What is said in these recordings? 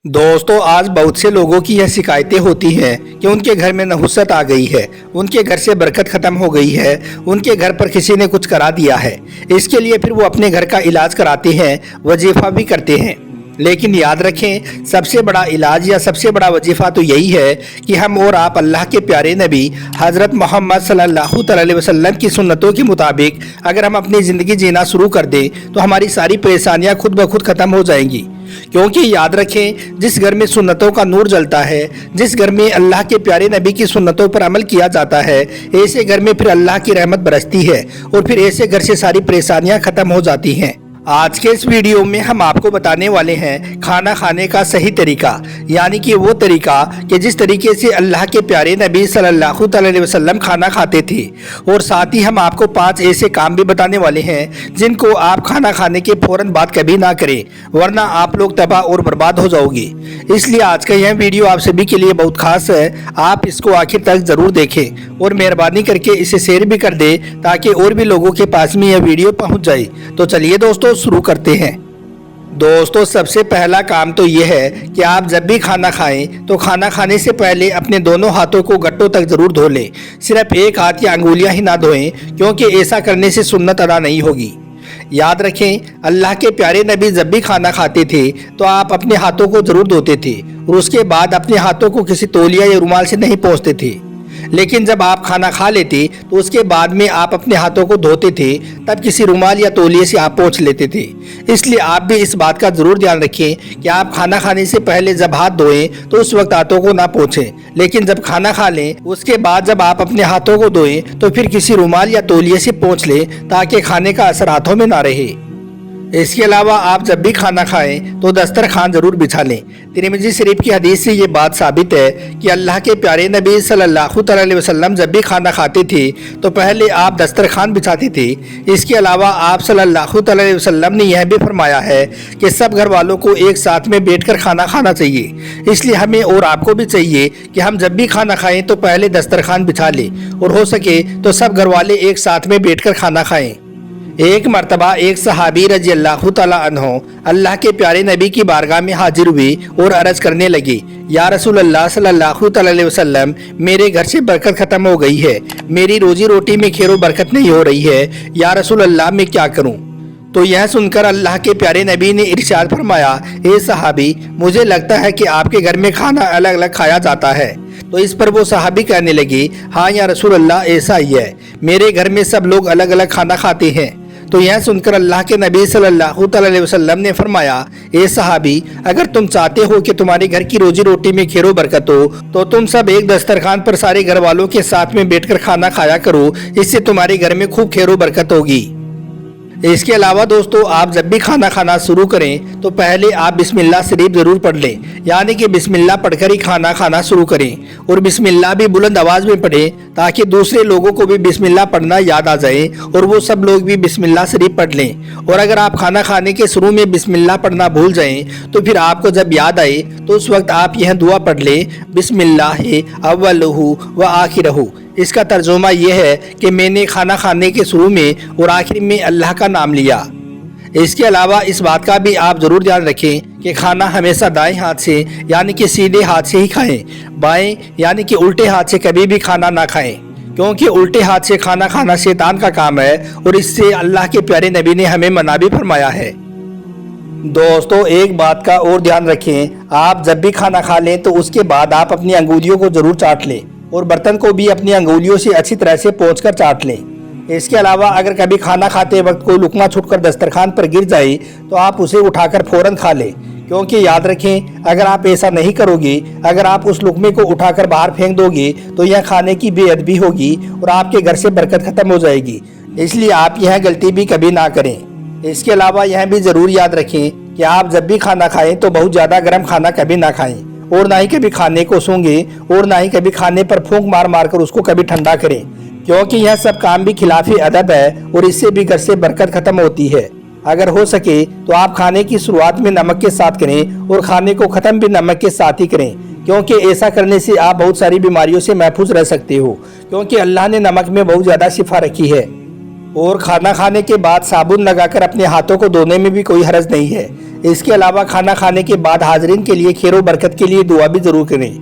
दोस्तों, आज बहुत से लोगों की यह शिकायतें होती हैं कि उनके घर में नहुसत आ गई है, उनके घर से बरकत खत्म हो गई है, उनके घर पर किसी ने कुछ करा दिया है। इसके लिए फिर वो अपने घर का इलाज कराते हैं, वजीफा भी करते हैं। लेकिन याद रखें, सबसे बड़ा इलाज या सबसे बड़ा वजीफा तो यही है कि हम और आप अल्लाह के प्यारे नबी हज़रत मोहम्मद सल्लल्लाहु अलैहि वसल्लम की सुन्नतों के मुताबिक अगर हम अपनी ज़िंदगी जीना शुरू कर दें तो हमारी सारी परेशानियां खुद ब खुद ख़त्म हो जाएंगी। क्योंकि याद रखें, जिस घर में सुन्नतों का नूर जलता है, जिस घर में अल्लाह के प्यारे नबी की सुन्नतों पर अमल किया जाता है, ऐसे घर में फिर अल्लाह की रहमत बरसती है और फिर ऐसे घर से सारी परेशानियां ख़त्म हो जाती हैं। आज के इस वीडियो में हम आपको बताने वाले हैं खाना खाने का सही तरीका, यानी कि वो तरीका कि जिस तरीके से अल्लाह के प्यारे नबी सल्लल्लाहु अलैहि वसल्लम खाना खाते थे। और साथ ही हम आपको 5 ऐसे काम भी बताने वाले हैं जिनको आप खाना खाने के फौरन बाद कभी ना करें, वरना आप लोग तबाह और बर्बाद हो जाओगे। इसलिए आज का यह वीडियो आप सभी के लिए बहुत खास है, आप इसको आखिर तक ज़रूर देखें और मेहरबानी करके इसे शेयर भी कर दें ताकि और भी लोगों के पास में यह वीडियो पहुंच जाए। तो चलिए दोस्तों, शुरू करते हैं। दोस्तों, सबसे पहला काम तो ये है कि आप जब भी खाना खाएं तो खाना खाने से पहले अपने दोनों हाथों को गट्टों तक जरूर धो लें। सिर्फ एक हाथ या अंगुलियां ही ना धोएं, क्योंकि ऐसा करने से सुन्नत अदा नहीं होगी। याद रखें, अल्लाह के प्यारे नबी जब भी खाना खाते थे तो आप अपने हाथों को जरूर धोते थे और उसके बाद अपने हाथों को किसी तौलिया या रुमाल से नहीं पोंछते थे। लेकिन जब आप खाना खा लेते तो उसके बाद में आप अपने हाथों को धोते थे, तब किसी रुमाल या तौलिए से आप पोंछ लेते थे। इसलिए आप भी इस बात का जरूर ध्यान रखें कि आप खाना खाने से पहले जब हाथ धोएं तो उस वक्त हाथों को ना पोंछें, लेकिन जब खाना खा लें उसके बाद जब आप अपने हाथों को धोएं तो फिर किसी रुमाल या तौलिए से पोंछ लें ताकि खाने का असर हाथों में ना रहे। इसके अलावा आप जब भी खाना खाएं तो दस्तरखान जरूर बिछा लें। तिरमिज़ी शरीफ की हदीस से ये बात साबित है कि अल्लाह के प्यारे नबी सल्लल्लाहु अलैहि वसल्लम जब भी खाना खाते थे तो पहले आप दस्तरखान बिछाते थे। इसके अलावा आप सल्लल्लाहु अलैहि वसल्लम ने यह भी फरमाया है कि सब घर वालों को एक साथ में बैठकर खाना खाना चाहिए। इसलिए हमें और आपको भी चाहिए कि हम जब भी खाना खाएं तो पहले दस्तरखान बिछा लें और हो सके तो सब घर वाले एक साथ में बैठकर खाना खाएं। एक मर्तबा एक सहाबी रजी अल्लाह तआला अन्हो अल्लाह के प्यारे नबी की बारगाह में हाजिर हुए और अर्ज करने लगे, या रसूल अल्लाह सल्लल्लाहु अलैहि वसल्लम, मेरे घर से बरकत ख़त्म हो गई है, मेरी रोजी रोटी में खैर बरकत नहीं हो रही है, या रसूल अल्लाह मैं क्या करूं? तो यह सुनकर अल्लाह के प्यारे नबी ने इरशाद फरमाया, ए सहाबी, मुझे लगता है कि आपके घर में खाना अलग अलग खाया जाता है। तो इस पर वो सहाबी कहने लगे, हाँ या रसूल अल्लाह, ऐसा ही है, मेरे घर में सब लोग अलग अलग खाना खाते हैं। तो यह सुनकर अल्लाह के नबी सल्लल्लाहु अलैहि वसल्लम ने फरमाया, ए सहाबी, अगर तुम चाहते हो कि तुम्हारे घर की रोजी रोटी में खैर बरकत हो तो तुम सब एक दस्तरखान पर सारे घर वालों के साथ में बैठकर खाना खाया करो, इससे तुम्हारे घर में खूब खैर बरकत होगी। इसके अलावा दोस्तों, आप जब भी खाना खाना शुरू करें तो पहले आप बिस्मिल्लाह शरीफ ज़रूर पढ़ लें, यानी कि बिस्मिल्लाह पढ़कर ही खाना खाना शुरू करें और बिस्मिल्लाह भी बुलंद आवाज़ में पढ़ें ताकि दूसरे लोगों को भी बिस्मिल्लाह पढ़ना याद आ जाए और वो सब लोग भी बिस्मिल्लाह शरीफ पढ़ लें। और अगर आप खाना खाने के शुरू में बिस्मिल्लाह पढ़ना भूल जाएं तो फिर आपको जब याद आए तो उस वक्त आप यह दुआ पढ़ लें, बिस्मिल्लाह अव्वलहु व आखिरहु। इसका तर्जुमा यह है कि मैंने खाना खाने के शुरू में और आखिर में अल्लाह का नाम लिया। इसके अलावा इस बात का भी आप ज़रूर ध्यान रखें कि खाना हमेशा दाएं हाथ से यानी कि सीधे हाथ से ही खाएं, बाएं यानी कि उल्टे हाथ से कभी भी खाना ना खाएं, क्योंकि उल्टे हाथ से खाना खाना शैतान का काम है और इससे अल्लाह के प्यारे नबी ने हमें मना भी फरमाया है। दोस्तों, एक बात का और ध्यान रखें, आप जब भी खाना खा लें तो उसके बाद आप अपनी अंगुलियों को ज़रूर चाट लें और बर्तन को भी अपनी अंगुलियों से अच्छी तरह से पोंछकर चाट लें। इसके अलावा अगर कभी खाना खाते वक्त कोई लुकमा छूटकर दस्तरखान पर गिर जाए तो आप उसे उठाकर फौरन खा लें, क्योंकि याद रखें, अगर आप ऐसा नहीं करोगे, अगर आप उस लुकमे को उठाकर बाहर फेंक दोगे तो यह खाने की बेअदबी होगी और आपके घर से बरकत खत्म हो जाएगी। इसलिए आप यह गलती भी कभी ना करें। इसके अलावा यह भी ज़रूर याद रखें कि आप जब भी खाना खाएं तो बहुत ज़्यादा गर्म खाना कभी ना खाएं और ना ही कभी खाने को सूंघे और ना ही कभी खाने पर फूंक मार मार कर उसको कभी ठंडा करें, क्योंकि यह सब काम भी खिलाफी अदब है और इससे भी घर से बरकत खत्म होती है। अगर हो सके तो आप खाने की शुरुआत में नमक के साथ करें और खाने को ख़त्म भी नमक के साथ ही करें, क्योंकि ऐसा करने से आप बहुत सारी बीमारियों से महफूज रह सकते हो, क्योंकि अल्लाह ने नमक में बहुत ज़्यादा शिफा रखी है। اور کھانا کھانے کے بعد صابن لگا کر اپنے ہاتھوں کو دھونے میں بھی کوئی حرج نہیں ہے۔ اس کے علاوہ کھانا کھانے کے بعد حاضرین کے لیے خیر و برکت کے لیے دعا بھی ضرور کریں۔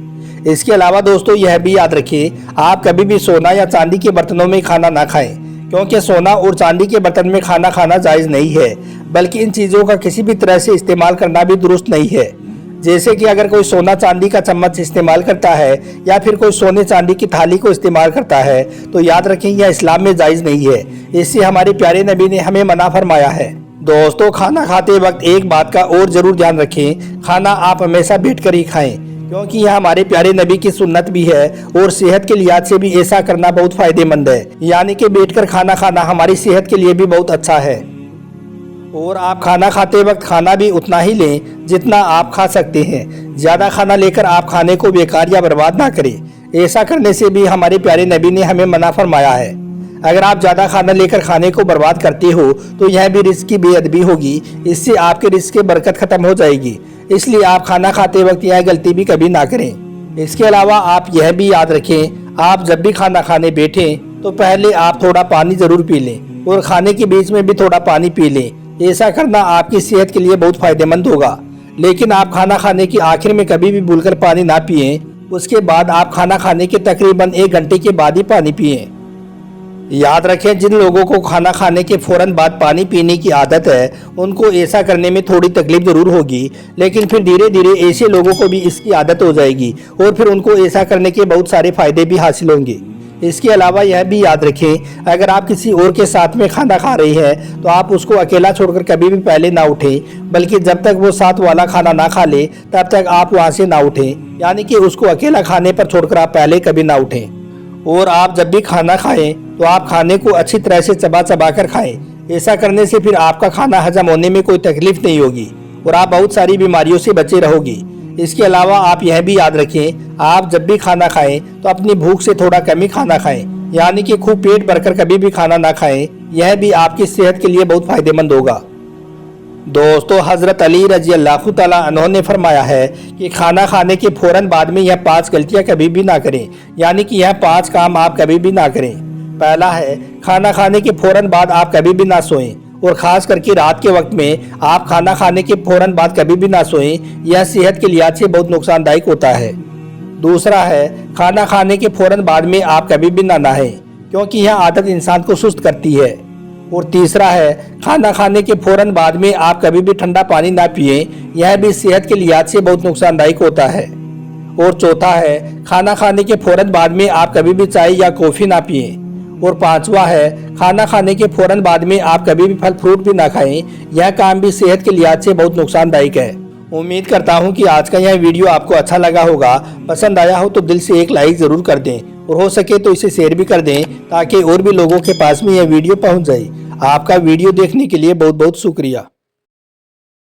اس کے علاوہ دوستو یہ بھی یاد رکھیں، آپ کبھی بھی سونا یا چاندی کے برتنوں میں کھانا نہ کھائیں، کیونکہ سونا اور چاندی کے برتن میں کھانا کھانا جائز نہیں ہے، بلکہ ان چیزوں کا کسی بھی طرح سے استعمال کرنا بھی درست نہیں ہے۔ جیسے کہ اگر کوئی سونا چاندی کا چمچ استعمال کرتا ہے یا پھر کوئی سونے چاندی کی تھالی کو استعمال کرتا ہے تو یاد رکھیں یہ اسلام میں جائز نہیں ہے، اس سے ہمارے پیارے نبی نے ہمیں منع فرمایا ہے۔ دوستو کھانا کھاتے وقت ایک بات کا اور ضرور دھیان رکھیں، کھانا آپ ہمیشہ بیٹھ کر ہی کھائیں، کیونکہ یہ ہمارے پیارے نبی کی سنت بھی ہے اور صحت کے لحاظ سے بھی ایسا کرنا بہت فائدہ مند ہے، یعنی کہ بیٹھ کر کھانا کھانا ہماری صحت کے لیے بھی بہت اچھا ہے۔ اور آپ کھانا کھاتے وقت کھانا بھی اتنا ہی لیں جتنا آپ کھا سکتے ہیں، زیادہ کھانا لے کر آپ کھانے کو بیکار یا برباد نہ کریں، ایسا کرنے سے بھی ہمارے پیارے نبی نے ہمیں منع فرمایا ہے۔ اگر آپ زیادہ کھانا لے کر کھانے کو برباد کرتے ہو تو یہ بھی رزق کی بے ادبی ہوگی، اس سے آپ کے رزق کی برکت ختم ہو جائے گی، اس لیے آپ کھانا کھاتے وقت یہ غلطی بھی کبھی نہ کریں۔ اس کے علاوہ آپ یہ بھی یاد رکھیں، آپ جب بھی کھانا کھانے بیٹھیں تو پہلے آپ تھوڑا پانی ضرور پی لیں اور کھانے کے بیچ میں بھی تھوڑا پانی پی لیں، ایسا کرنا آپ کی صحت کے لیے بہت فائدہ مند ہوگا۔ لیکن آپ کھانا کھانے کی آخر میں کبھی بھی بھول کر پانی نہ پئیں، اس کے بعد آپ کھانا کھانے کے تقریباً 1 گھنٹے کے بعد ہی پانی پئیں۔ یاد رکھیں جن لوگوں کو کھانا کھانے کے فوراً بعد پانی پینے کی عادت ہے ان کو ایسا کرنے میں تھوڑی تکلیف ضرور ہوگی، لیکن پھر دھیرے دھیرے ایسے لوگوں کو بھی اس کی عادت ہو جائے گی اور پھر ان کو ایسا کرنے کے بہت سارے فائدے بھی حاصل ہوں گے۔ اس کے علاوہ یہ بھی یاد رکھیں، اگر آپ کسی اور کے ساتھ میں کھانا کھا رہے ہیں تو آپ اس کو اکیلا چھوڑ کر کبھی بھی پہلے نہ اٹھیں، بلکہ جب تک وہ ساتھ والا کھانا نہ کھا لے تب تک آپ وہاں سے نہ اٹھیں، یعنی کہ اس کو اکیلا کھانے پر چھوڑ کر آپ پہلے کبھی نہ اٹھیں۔ اور آپ جب بھی کھانا کھائیں تو آپ کھانے کو اچھی طرح سے چبا چبا کر کھائیں، ایسا کرنے سے پھر آپ کا کھانا ہضم ہونے میں کوئی تکلیف نہیں ہوگی اور آپ بہت ساری بیماریوں سے بچے رہو گی۔ اس کے علاوہ آپ یہ بھی یاد رکھیں، آپ جب بھی کھانا کھائیں تو اپنی بھوک سے تھوڑا کم ہی کھانا کھائیں، یعنی کہ خوب پیٹ بھر کر کبھی بھی کھانا نہ کھائیں، یہ بھی آپ کی صحت کے لیے بہت فائدہ مند ہوگا۔ دوستو حضرت علی رضی اللہ تعالیٰ عنہ نے فرمایا ہے کہ کھانا کھانے کے فوراً بعد میں یہ 5 غلطیاں کبھی بھی نہ کریں، یعنی کہ یہ 5 کام آپ کبھی بھی نہ کریں۔ پہلا ہے، کھانا کھانے کے فوراً بعد آپ کبھی بھی نہ سوئیں، اور خاص کر کے رات کے وقت میں آپ کھانا کھانے کے فوراً بعد کبھی بھی نہ سوئیں، یہ صحت کے لحاظ سے بہت نقصان دہ ہوتا ہے۔ دوسرا ہے، کھانا کھانے کے فوراً بعد میں آپ کبھی بھی نہ نہائیں، کیونکہ یہ عادت انسان کو سست کرتی ہے۔ اور تیسرا ہے، کھانا کھانے کے فوراً بعد میں آپ کبھی بھی ٹھنڈا پانی نہ پئیں، یہ بھی صحت کے لحاظ سے بہت نقصان دہ ہوتا ہے۔ اور چوتھا ہے، کھانا کھانے کے فوراً بعد میں آپ کبھی بھی چائے یا کافی نہ پئیں۔ اور پانچواں ہے، کھانا کھانے کے فوراً بعد میں آپ کبھی بھی پھل فروٹ بھی نہ کھائیں، یہ کام بھی صحت کے لحاظ سے بہت نقصان دہ ہے۔ امید کرتا ہوں کہ آج کا یہ ویڈیو آپ کو اچھا لگا ہوگا، پسند آیا ہو تو دل سے ایک لائک ضرور کر دیں، اور ہو سکے تو اسے شیئر بھی کر دیں تاکہ اور بھی لوگوں کے پاس میں یہ ویڈیو پہنچ جائے۔ آپ کا ویڈیو دیکھنے کے لیے بہت بہت شکریہ۔